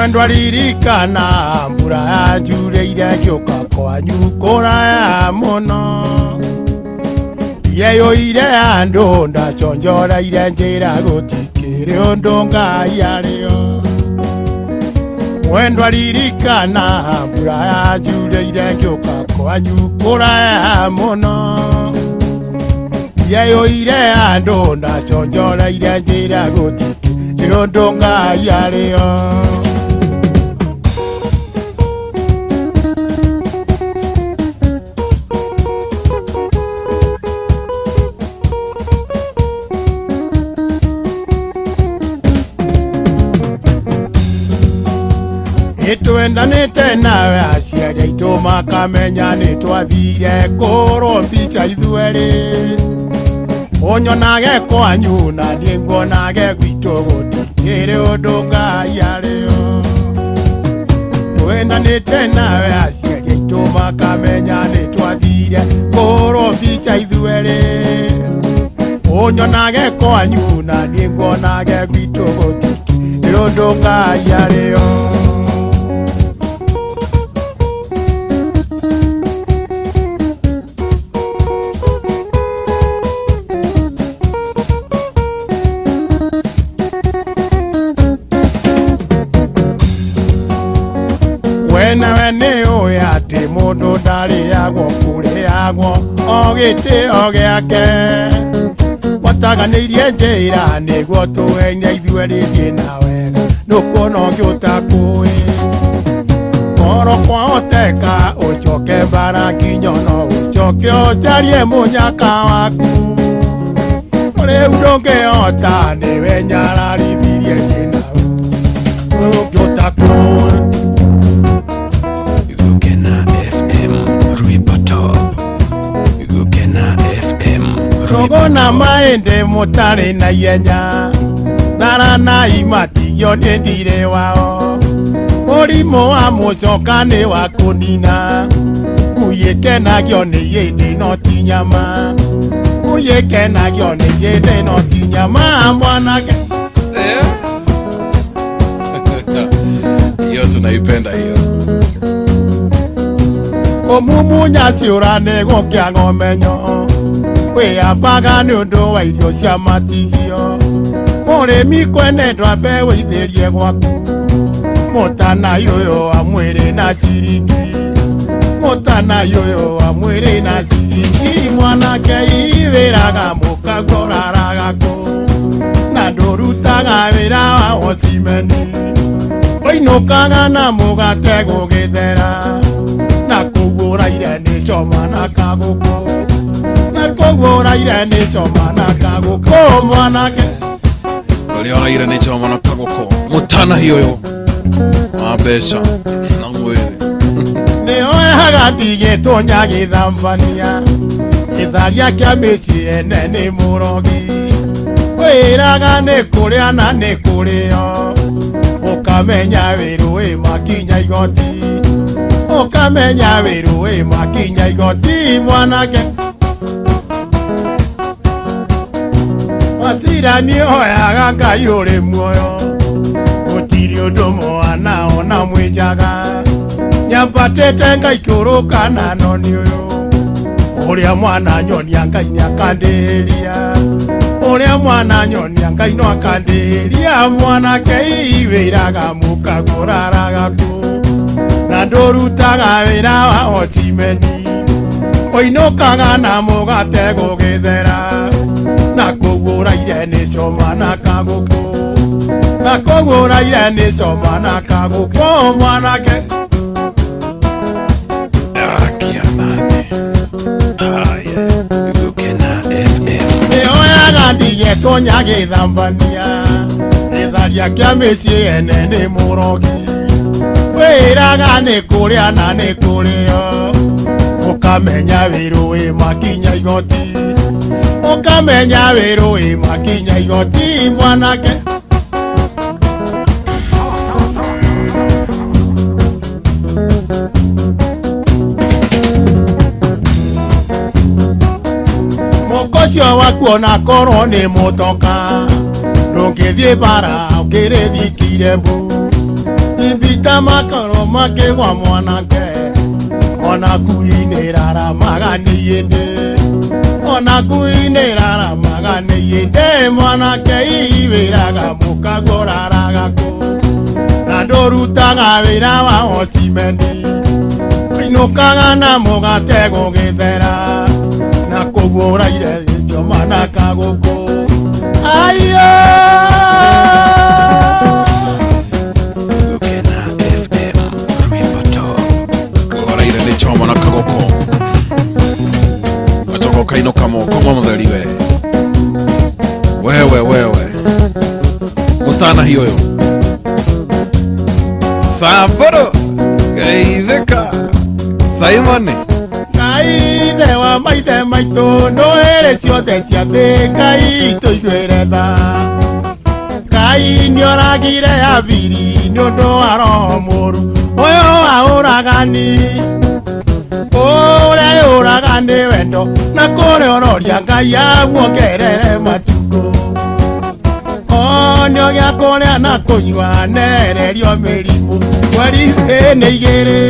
Mwendwa ririkana mbura yanjureire ngĩũka kwanyu kũraya mũno, yeyoire andũ ndaconjoreire njĩra gũtikĩrĩ ũndũ Ngai arĩo. Mwendwa ririkana mbura yanjureire ngĩũka kwanyu kũraya mũno, yeyoire andũ ndaconjoreire njĩra gũtikĩrĩ ũndũ Ngai arĩo. Nĩtwendanĩte nawe aciari aitũ makamenya nĩtwathire kũhũrwo mbica ithuerĩ, ũnyonage kwanyu na niĩ nguonage gwitũ gũtikĩrĩ ũndũ Ngai arĩo. Twendanĩte nawe aciari aitũ makamenya nĩtwathire kũhũrwo mbica ithuerĩ, ũnyonage kwanyu na niĩ nguonage gwitũ gũtikĩrĩ ũndũ Ngai arĩo. Nawe nĩũĩ atĩ mũndũ ndarĩagwo kũrĩagwo o gĩtĩo gĩake, wataganĩirie njĩra nĩguo tũhenye ithuerĩ thiĩ na wega, nũkuona ũngĩ ũtakũĩ. Koro kwahoteka ũcoke mbara nginya no ũcoke ũcarie mũnyaka waku, rĩu ndũngĩhota nĩwe nyararithirie thiĩ nawe, ũngĩ ũtakũĩ. Sogona maende mũtarĩ na ihenya, thara imatigio nĩ thirĩ wao, mũrimũ wa mũcoka nĩ wa kũnina, ũyĩkenagio nĩ ihĩndĩ no ti nyama, ũyĩkenagio nĩ ihĩndĩ no ti nyama mwanake. Hiyo tunaipenda hiyo. Ũmumunya ciũra nĩ gũkĩa ngomenyo, wĩambaga nĩ ũndũ wa irio cia matigio, mũrĩmi kwenendwa mbeũ ithĩrie gwaku, mũtanayũyũ wa mwĩrĩ na ciringi, mũtanayũyũ wa mwĩrĩ na ciringi, mwanake ithĩraga mũkaguo ũraraga kũ, na ndũrutaga wĩra wa wocimeni, ũinũkaga na mũgate gũgĩthera, na kũguũraire nĩ coma na kagũkũ, kũguũraire nĩ coma na kagũkũ mwanake. Ũrĩoraire nĩ coma na kagũkũ, mũtanahĩũyũ wa mbeca na mwĩrĩ. Nĩoyaga ndigĩtũnya gĩthambania, gĩtharia kĩa mĩciĩ ene nĩ mũrogi, wĩraga nĩ kũrĩa na nĩ kũrĩo, ũkamenya wĩrũĩ makinya igoti, ũkamenya wĩrũĩ makinya igoti mwanake. Macira nĩoyaga Ngai ũrĩ muoyo, gũtirĩ ũndũ mwana ona mwĩnjaga, nyambatĩte ngaikũrũka na noni ũyũ, ũrĩa mwana nyonia Ngai nĩakandĩria, ũrĩa mwana nyonia Ngai no akandĩria, mwanake wĩraga mũkaguo ũraraga kũ, na ndũrutaga wĩra wa wocimeni, ũinũkaga na mũgate gũgĩthera, na kũguũraire nĩ coma na kagũkũ, na kũguũraire nĩ coma na kagũkũ mwanake. Nĩoyaga ndigĩtũnya gĩthambania, gĩtharia kĩa mĩciĩ ene nĩ mũrogi, wĩraga nĩ kũrĩa na nĩ kũrĩo, ũkamenya wĩrũĩ makinya igoti, ũkamenya wĩrũĩ makinya igoti mwanake. Mũkocio waku ona korwo nĩ mũtoka, ndũngĩthiĩ bara ũkĩrĩthikire mbũ, Ibita makoro make wa mwanake ona kuinirara magani yende ona kuinirara magani yende mwanake iwiraga mukagoraraga ko na ndorutaga wira wa ocimendi inukaga na mugate gugithera na kuguraire jomana kaguko ayo choma na kagoko achoko kaino kamo koma mudhari wewe mutana hiyo Samboro Gaitheka Simon Gaithe wa maithe maitũ ndũrĩrĩ ciothe cia thĩ Ngai tũiguĩre Ngai nĩoragire Habili nĩũndũ wa roho mũũru ũyũ wa ũragani ũrĩa ũraga nĩ wendo na kũrĩa ũroria Ngai amuongerere matukũ onio gĩa kũrĩa na kũnyua nererio mĩrimũ mweri nĩ igĩrĩ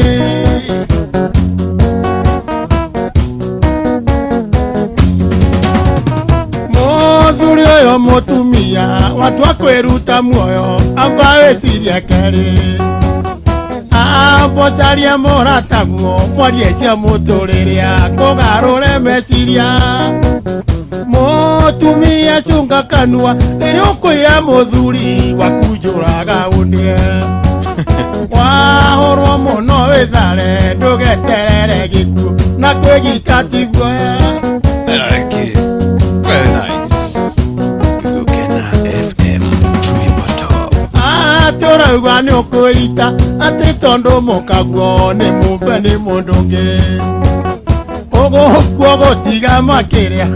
mũthuri ũyũ mũtumia watua kwĩruta muoyo amba wĩcirie kerĩ ambocaria mũrataguo mwarie cia mũtũrĩre kũgarũre meciria mũtumia cunga kanua rĩrĩa ũkwĩra mũthuri waku njũraga ũndie wahũrwo mũno wĩthare ndũgeterere gĩkuũ na kwĩgita ti guoya Very nice. Gukena FM atũrauga nĩ ũkwĩita atĩ tondũ mũkaguo nĩ mũmbe nĩ mũndũ ũngĩ ũgũkuo gũtiga makĩrĩa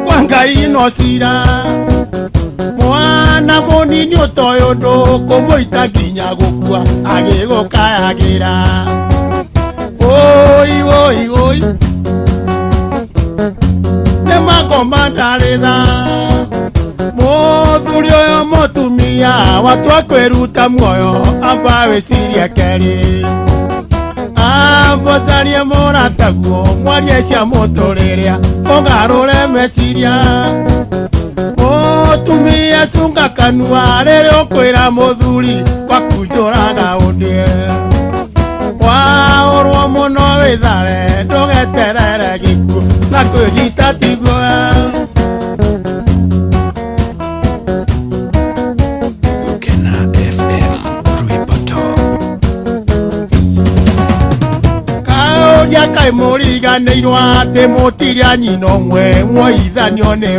kwa Ngai no cira mwana mũnini ũtoĩ ũndũ kũmũita nginya gũkua agĩgũkayagĩra oi nĩ magoma ndarĩ tha mũthuri ũyũ mũtumia watua kwĩruta muoyo amba wĩcirie kerĩ ambocarie mũrataguo mwarie cia mũtũrĩre ũgarũre meciria mũtumia cunga kanua rĩrĩa ũkwĩra mũthuri waku njũraga ũndie wahũrwo mũno wĩthare ndũgeterere gĩkuũ na kwĩgita ti guoya Gukena FM kaũria kaĩ mũriganĩirwo atĩ mũtiria nyina ũmwe mwoithanio nĩ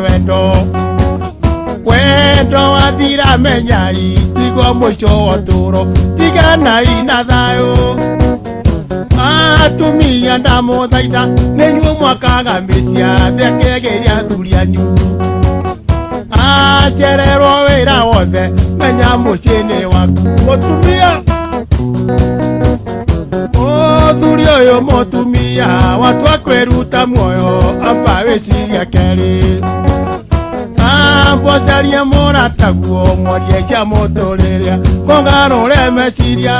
wendo wathira menyai tigwo mũico wa ũtũũro tiganai na thayũ atumia ndamũthaitha nĩnyuĩ mwakaga mĩcia thekegeria athuri anyu acererwo wĩra wothe menya mũciĩ nĩ waku mũtumia mũthuri ũyũ mũtumia watua kwĩruta muoyo amba wĩcirie kerĩ ambocarie mũrataguo mwarie cia mũtũrĩre mũgarũre meciria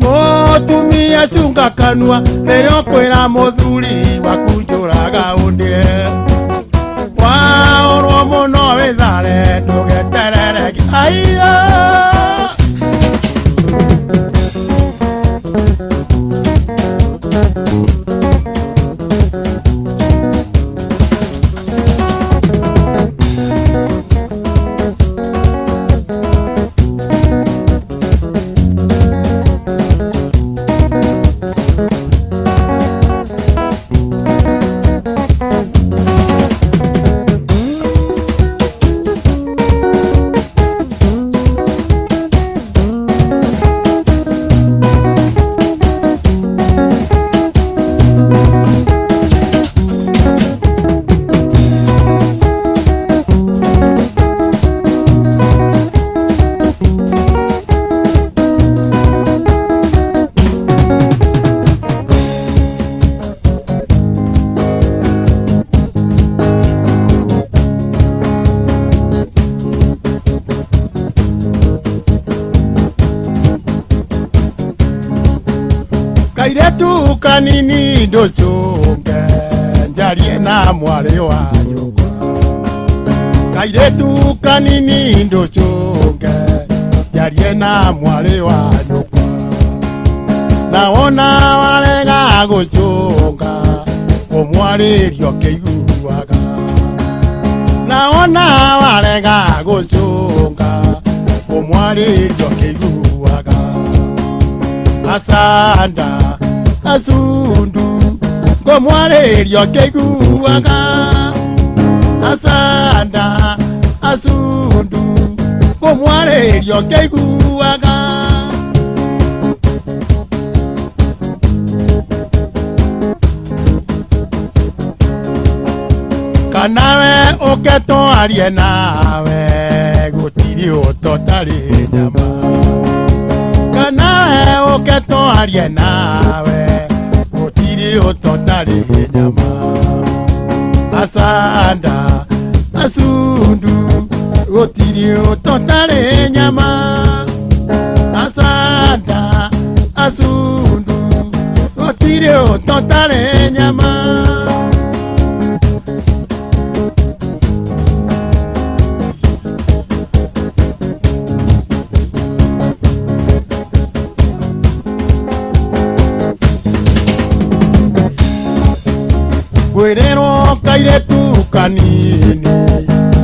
mũtumia cunga kanua rĩrĩa ũkwĩra mũthuri waku njũraga ũndie wahũrwo mũno wĩthare ndũgeterere aiya Kairetu kanini ndũcũnge njarie na mwarĩ wa nyũkwa. Kairetu kanini ndũcũnge njarie na mwarĩ wa nyũkwa. Na wona warega gũcũnga ũmwarĩrio kĩiguaga. Na wona warega gũcũnga ũmwarĩrio kĩiguaga. Asanda asundu ngomwarĩrio kĩiguaga. Asanda asundu ngomwarĩrio kĩiguaga. Kanawe ũketwarie nawe gũtirĩ ũtotarĩ nyama. Kanawe ũketwarie nawe gũtirĩ ũtotarĩ nyama. Asanda asundu gũtirĩ ũtotarĩ nyama. Asanda asundu gũtirĩ ũtotarĩ nyama. Kwĩrĩrwo kairetu kanini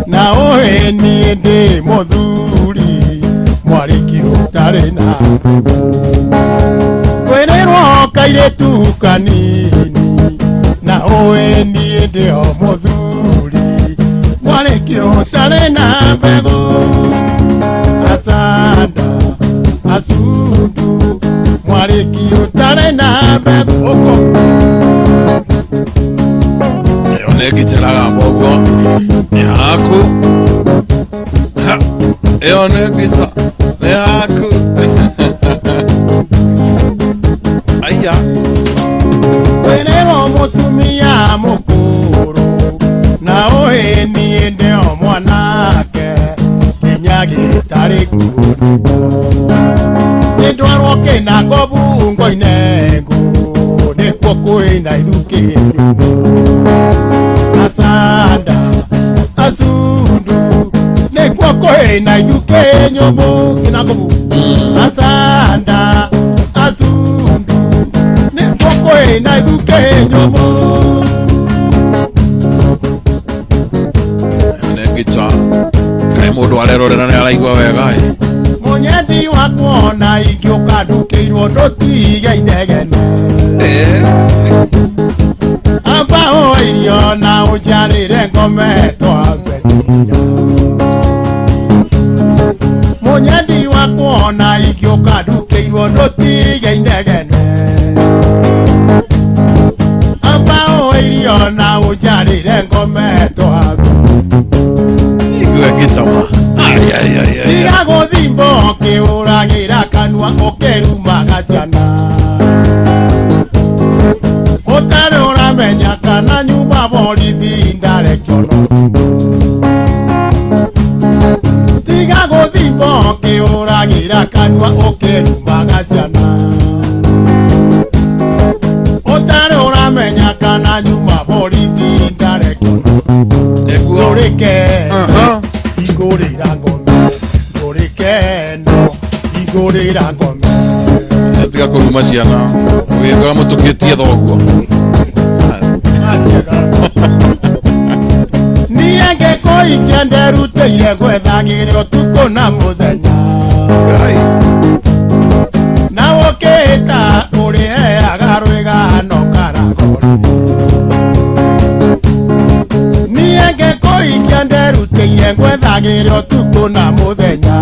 na ũhĩni ndĩ mũthuri mwarĩki ũtarĩ na mbegũ. Kwĩrĩrwo kairetu kanini na ũhĩni ndĩ o mũthuri mwarĩki ũtarĩ na mbegũ. Asanda asundu mwarĩki ũtarĩ na mbegũ. Nekitelaga mbogo ni haku. Eo nekita ni haku. Aya Kwĩrĩrwo mũtumia mũkũrũ na ũhĩni ndĩ o mwanake nginya gĩtarĩ kuonwo. Nĩndwarwo kĩnango bungo-inĩ ngũ nĩkuo kwĩna ithukĩ nyũmũ. Asanda asundu nĩkuo kwĩna ithukĩ nyũmũ. Kĩnango bungo. Asanda asundu nĩkuo kwĩna ithukĩ nyũmũ. nekita kaĩ mũndũ arerorera nĩ araigua wega. Mũnyendi wakuona ingĩũka ndũkĩirwo ndũtige inegene. Amba ũirio na ũnjarĩre ngome twambĩrĩria. Mũnyendi wakuona ingĩũka ndũkĩirwo ndũtige inegene. Amba ũirio na ũnjarĩre ngome twambĩrĩria. Igue gĩtama. Tiga gũthimba ũkĩũragĩra kanua ũkĩrumaga ciana. Ũtarĩ ũramenya kana nyuma borithi ndarekĩono. Tiga gũthimba ũkĩũragĩra kanua ũkĩrumaga ciana. Ũtarĩ ũramenya kana nyuma borithi ndarekĩono. Ndũrĩkeno igũrĩra ngome. Ndũrĩkeno igũrĩra ngome. Tiga kũruma ciana ũgĩkora mũtũkĩtie thoguo. Niĩ ngĩkũikia nderutĩire gwethagĩra ũtukũ na mũthenya. Na ũkĩĩta ũrĩheaga rwĩgano karagori. Niĩ ngĩkũikia nderutĩire gwethagĩra ũtukũ na mũthenya.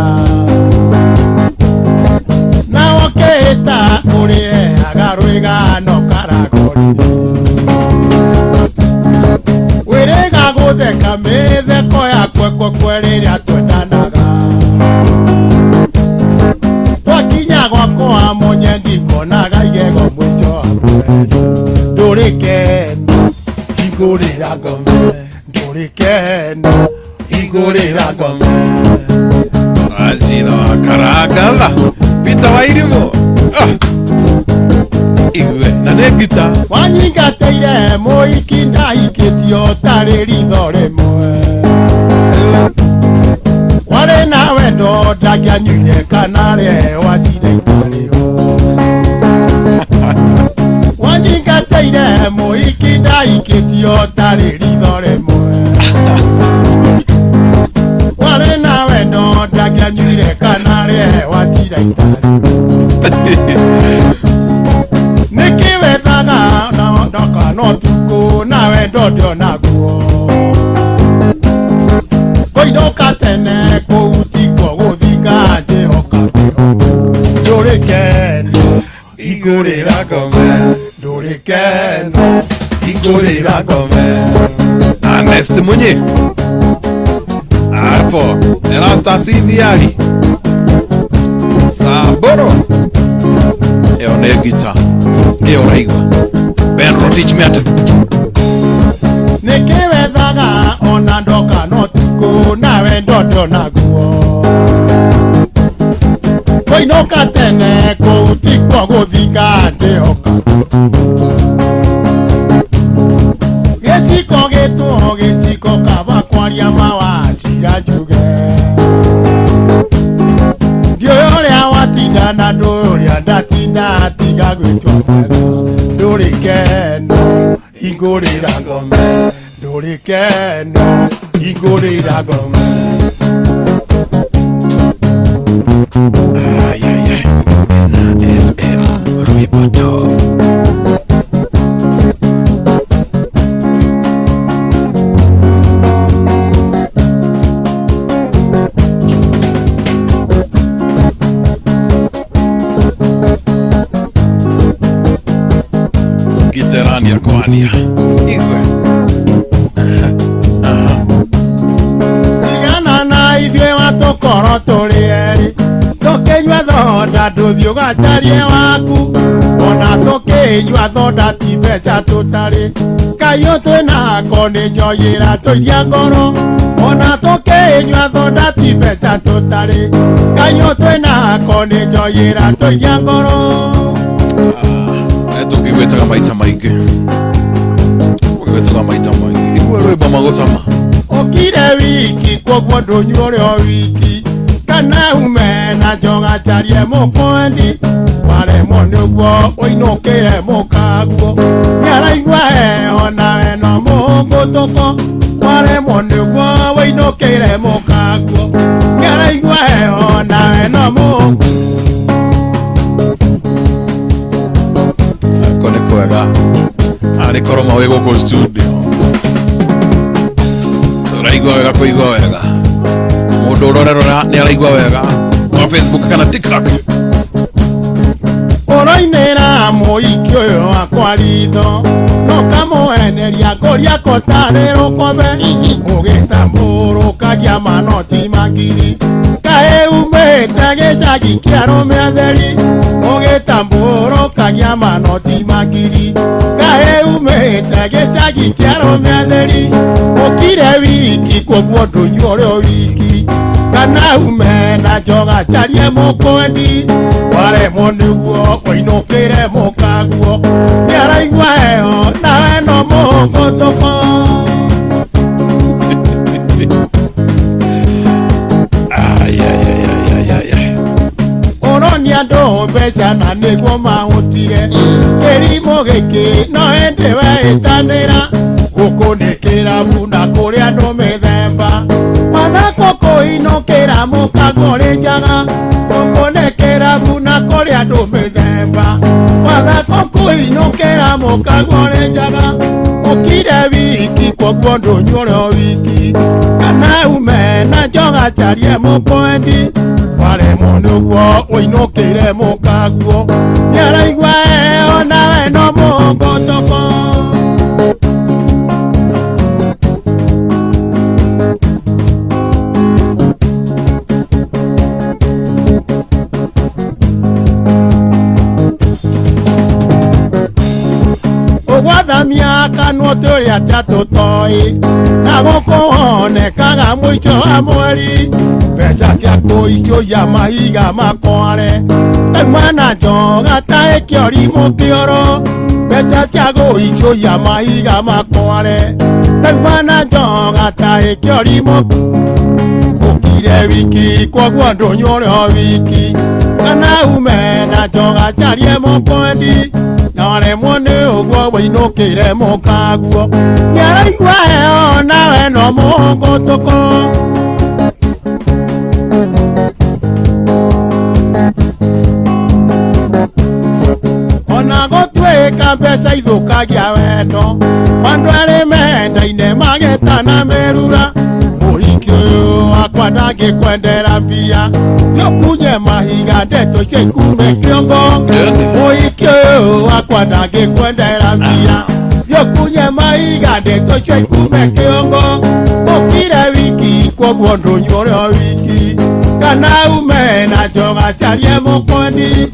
Na ũkĩĩta ũrĩheaga rwĩgano karagori. Wĩrĩga gũtheka mĩtheko ya kwekwe rĩrĩa twendanaga. Twakinya gwakwa mũnyendi ngonaga igego mũico wa mweri. Ndũrĩkeno igũrĩra ngome. Ndũrĩkeno igũrĩra ngome. Así no, caracala. Pita Bairimo. gita wanyingateire mũhiki ndahikĩtio tarĩ ritho rĩmwe warĩ na wendo ndangĩanyuire kana rĩewa cirĩitarĩo wanyingateire mũhiki ndahikĩtio tarĩ ritho rĩmwe warĩ na wendo ndangĩanyuire kana rĩewa cirĩitarĩo nĩkĩ wethaga ndoka no tuko na wendo ndionaguo koinũka tene kũu tiko gũthinga njĩhoka ndũrĩ keno igũrĩra ngome ndũrĩ keno igũrĩra ngome Neste Munyi hapo Erastasiviali Saboro ĩyo nĩ gita ĩyo ũraigua Ben teach me ati nĩkĩ wethaga ona ndoka no tuko na wendo ndionaguo koinũka tene kũu tiko gũthinga njĩhoka gĩciko gĩtwo gĩciko kaba kwaria mawacira njuge ndiũĩ ũrĩa watinda na ndũĩ ũrĩa ndatinda tiga gwĩtwo mwega ndũrĩ keno igũrĩra ngome ndũrĩ keno igũrĩra ngome FM Ruiboto. Giterania kwania igwe tigana na ithuĩ watũkorwo tũrĩ erĩ tũkĩnyua thonda ndũthiĩ ũgacarie waku ona tũkĩnyua thonda ti mbeca tũtarĩ kaiyũ twĩnako nĩ njoyĩra tũiria ngoro ona tũkĩnyua thonda ti mbeca tũtarĩ kaiyũ twĩnako nĩ njoyĩra tũiria ngoro tũkĩgwĩtaga maita maingĩ ũgĩgwĩtaga maita maingĩ igwe rwĩmbo magũcama ũkire wiki kwoguo ndũnyua ũrĩ o wiki kana ume na njoga carie mũkwendi waremwo nĩguo ũinũkĩre mũkaguo nĩaraigua heho nawe no mũngũtũko waremwo nĩguo ũinũkĩre mũkaguo nĩaraigua heho nawe no mũngũ ko nĩ kwega arĩ korwo mawĩ gũkũ studio tũraigua wega kũigua wega mũndũ ũrorerora nĩ araigua wega wa Facebook kana TikTok ũroinĩra mũhiki ũyũ wakwa ritho no kamũeneria ngũria kotarĩ rũkome ũgĩtambũrũkagia manoti magiri kaĩ umĩte gĩcagi kĩa arũme atheri ũgĩtambũrũkagia manoti magiri kaĩ umĩte gĩcagi kĩa arũme atheri ũkire wiki kwoguo ndũnyua ũrĩ o wiki kana ume na njoga carie mũkwendi waremwo nĩguo ũinũkĩre mũkaguo nĩaraigua heho nawe no mũngũtũko ũronia andũ mbeca na nĩguo mahũtire kĩrimũ gĩkĩ no hĩndĩ wehĩtanĩra gũkũ nĩ kĩrabu na kũrĩ andũ mĩthemba mathako kũinũkĩra mũkaguo rĩ njaga gũkũ nĩ kĩrabu na kũrĩ andũ mĩthemba mathako kũinũkĩra mũkaguo rĩ njaga ũkire wiki kwoguo ndũnyua ũrĩ o wiki kana ume na njoga carie mũkwendi waremwo nĩguo ũinũkĩre mũkaguo nĩaraigua heho nawe no mũngũtũko ũgwathamia kanua tũrĩa atĩa tũtoĩ na gũkũ wonekaga mũico wa mweri mbeca cia kũicũia mahiga makware tauma na njoga taĩ kĩori mũkĩoro Becha chago icho yama higa makware Tagwana jonga tae kyori moku Okire wiki kwa guando nyore wiki Kana umena jonga charie mokwendi Nare mwone ogwa wino kire mokaguo Nyara igwa heo nawe no mongo toko Ona gotweka mbeca ithukagia wendo Wandu arĩ menda-inĩ magĩtana merura Mũhiki ũyũ wakwa ndangĩkwendera mbia Nĩũkunye mahiga ndeto icio ikume kĩongo Mũhiki ũyũ wakwa ndangĩkwendera mbia Nĩũkunye mahiga ndeto icio ikume kĩongo Mũkire wiki kwoguo ndũnyuore o wiki Kana ume na njoga charie mũkwendi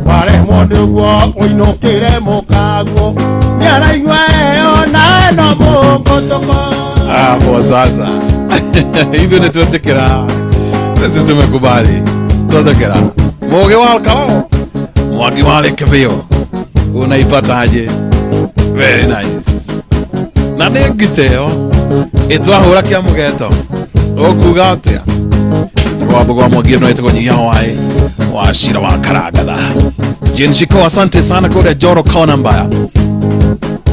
Ware mundu guo uinukire mukaguo Nyaraigua eo na eno mungotoko Hapo sasa hivyo ni tuatekera sisi tumekubali tuatekera Muge walkao Mwagi wale kebeo Unaipata aje Very nice Na negiteo Itwahura kia mugeto Okuga atia Wabugwa mwagi no itako nyia wae Washira wa karagatha Jenshiko asante sana kode Joro Kona mbaya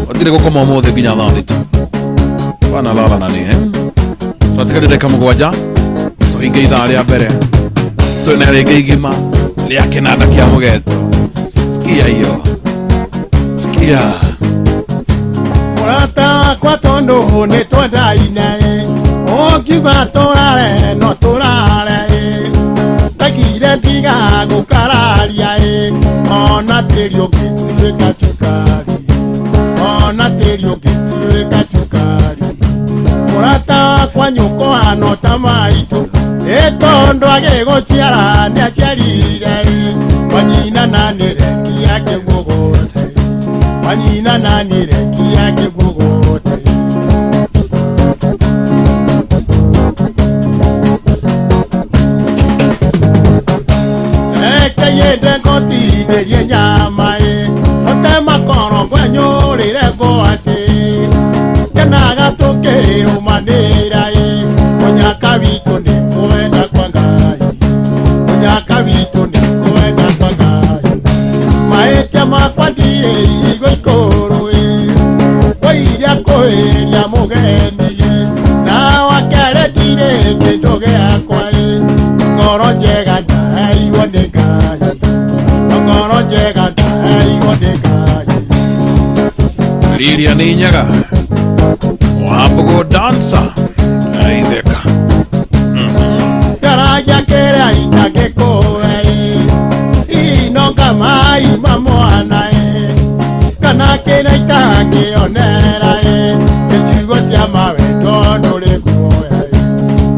Otire kukoma umothe ginya thalitu Wana lala nani Tunatika dideka mgwaja Tuhinge ithaa ria mbere Tunerenge igima Lia kinanda kia mugeto Sikia iyo Sikia Murata kwa tondo ne twenda inae Okiuga turare no turare Tagire ndiga gukararia Ona tĩri ũngĩtuĩka cukari Ona tĩri ũngĩtuĩka cukari Mũrata wakwa nyũkũhana ta maitũ Nĩ tondũ agĩgũciara nĩaciarire Wanyina na nĩ rengi yake mũgũte Wanyina na nĩ rengi yake mũgũte Yende koti nerie nyama Ote makoro gwenyurire gwache Kena gatuke umanira Onyaka wito ni kwenda kwa Ngai Onyaka wito ni kwenda kwa Ngai Maetia makwa ndire igo ikoro Wairia kweria mugeni Na wakere ndire kĩndũ gĩakwa Ngoro njega ndaheirwo nĩ Ngai Ngoro njega ndaheirwo nĩ Ngai Lilia ni nyaga Wambugo dancer Aitheka Karaja kera itagĩkũwe Inonga mai mamwana Kana kĩra itangĩonera Iciugo cia mawendo ndũrĩ guoya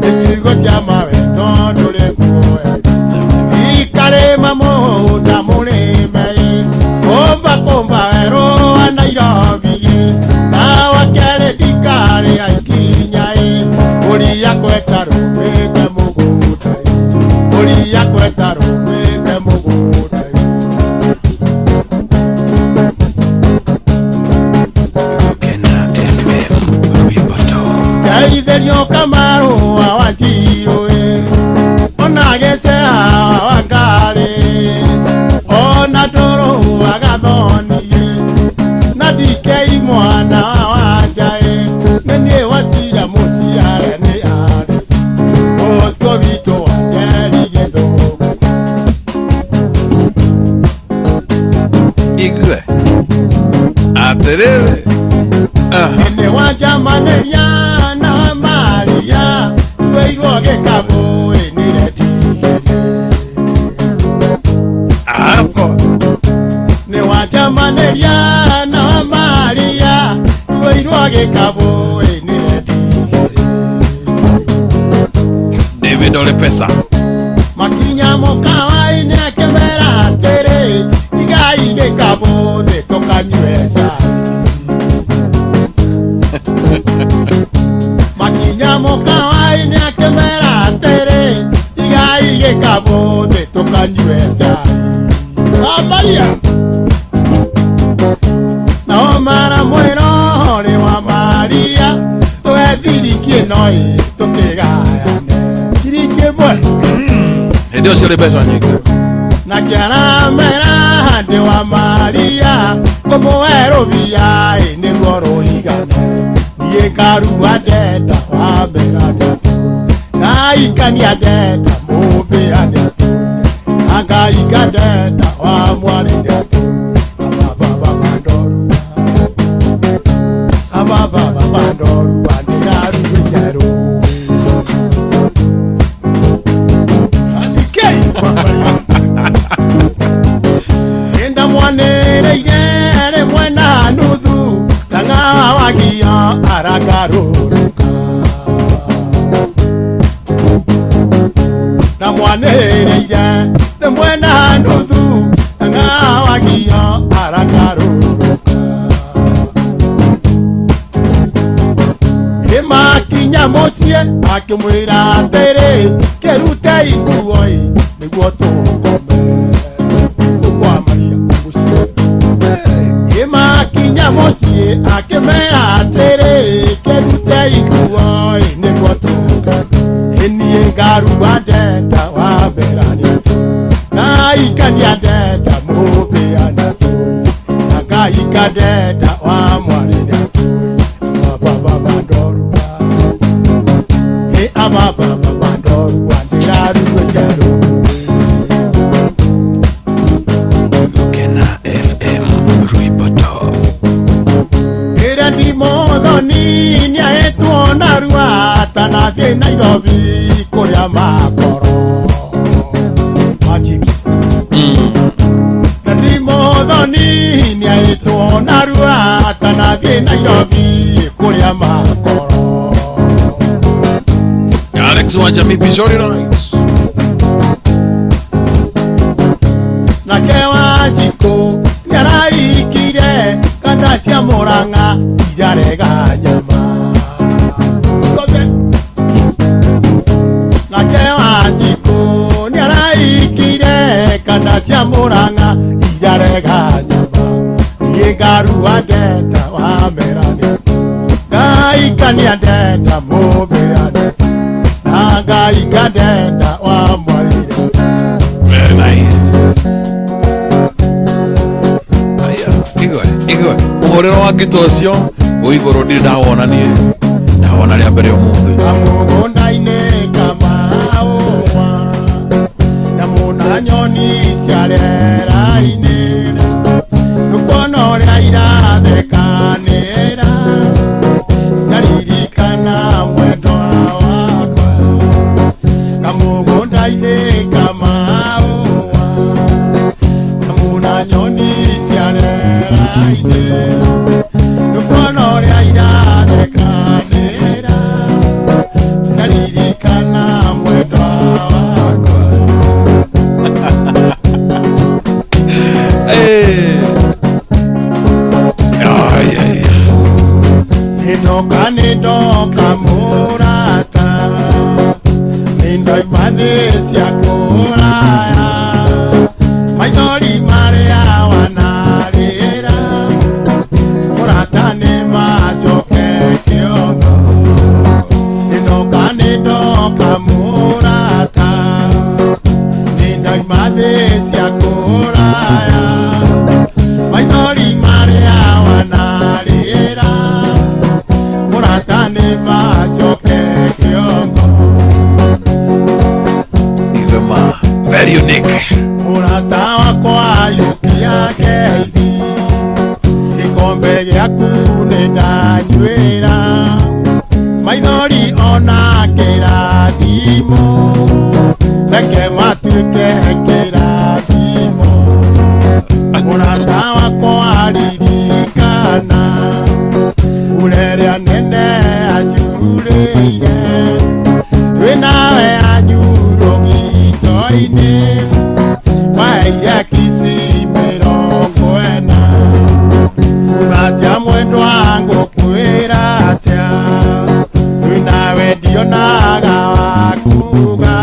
Iciugo cia mawendo ndũrĩ guoya Ikarĩma mũgũnda mũrĩme Kũmba werũ wa Nairobi Na wakerĩ ndikarĩ aikinya Ũria kweta rũmĩte mũgũnda Ũria kweta rũmĩte mũgũnda Kena FM Rwĩboto Ndeithĩrio Kamaru wa Wanjiru Ona Gĩcea wa Ngarĩ Ona Ndũrũ wa Gathoni Na Ndikei mwana wa Njaĩ Nĩ niĩ wacira mũciare nĩ Alice Bosco witũ wa Njeri Gĩthũngũ Igue Aterere Nĩ wanjamanĩria na Maria Tuĩirwo gĩkabũ nĩre ndigĩre Hapo Nĩ wanjamanĩria na Maria Tuĩirwo gĩkabũ nĩre ndigĩre David ole pesa Makinya mũkawa-inĩ akĩmera atĩrĩ Igai gĩkabũ thĩ tũkanyue cai Makinya mũkawa-inĩ akĩmera atĩrĩ Igai gĩkabũ thĩ tũkanyue cai Ambaria Na noi tukigayane kirike boy ndio sio pesa nyingi na kiana mera de wa Maria como erovia ni goro igane ye karu adeta wa mera de na ikani adeta mo be adeta aga ikadeta wa mwale de baba bandoru baba bandoru andiraru yero asikei enda mwanere ire mwana nuthu tanga wagia aragaruruka na mwanere ire mwana nuthu tanga wagia aragaruruka makinya motie akimwira tere kerute ikuoi niguo tukome kwa Maria musie makinya motie akimwira tere kerute ikuoi niguo tukome enie ngaru adeta wa berani na ikania deta mubeana na ga ikadeta wa mwarida baba bandoru baba bandoru andiraru yero Kena FM Ruiboto. era di modo ni aetuona rua tana de Nairobi korea makoro majibi di modo ni aetuona rua tana de Nairobi korea makoro Alex wanja mipizori rais na kewa jiko yaraikire kanda cia Murang'a ijarega nyama na kewa jiko yaraikire kanda cia Murang'a ijarega nyama yegaru adeta wa merani gaikani adeta mobeane naga ikadeta wa mwarire very nice igwe uhorero wa gitocio uigoro ndi ndawona nie ndawona ria mbere umuthi amugunda-inĩ kamaũwa na mũna nyoni ciarera-inĩ nĩkuona ũrĩa irathekanĩra ndaririkana mwendwa wakwa kamũgũnda-inĩ kamaũwa na mũna nyoni ciarera-inĩ nĩkuona ũrĩa irathekanĩra ndaririkana mwendwa wakwa nĩndoka mũrata nĩndoimanĩcia kũraya maithori marĩa wanarĩra mũrata nĩmacoke kĩongo nĩndoka mũrata nĩndoimanĩcia kũraya maithori marĩa wanarĩra mũrata nĩmacoke kĩongo Irema very unique mũrata wakwa yũkia ngeithi gĩkombe gĩaku nĩndanyuĩra maithori ona kĩrathimo reke matuĩke kĩrathimo mũrata wakwa ririkana urerĩa nene anjurĩire twĩnawe anyuro gĩito-inĩ waire kisi 40 ũratia mwendwa ngũkwĩra atĩa twĩnawe ndionaga wakuga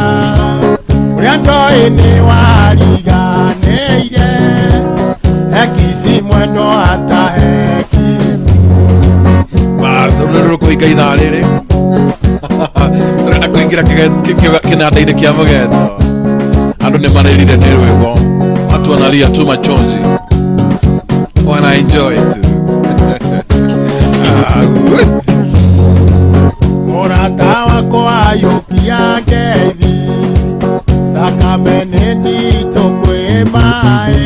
ũrĩa ndoĩ nĩ wariganĩire ekisi mwendwa atahe kisi basi unarudi kuika idhaa rĩrĩ turenda kuingira kinanda-inĩ kĩa mũgeeto. Andũ nĩ marĩrire nĩ rwĩmbo, watu wanalia tu machozi, wana enjoy tu. Mũrata wakwa ayũkia ngeithi, thakame nĩ nditũ kwĩ maĩ,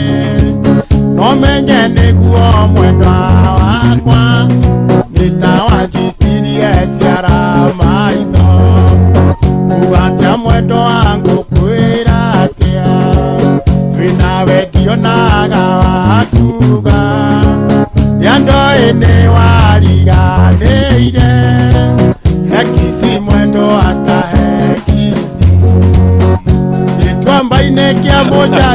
no menye nĩguo mwendwa wakwa, nĩ ta wanjitirie ciara maitho. Kuga mwendwa wangu kwĩra atĩa, twĩna wendio naga wakuga, nĩandũ-inĩ wariganĩire, hekisi mwendo atahe kisi, gĩtuamba-inĩ kĩa mũnja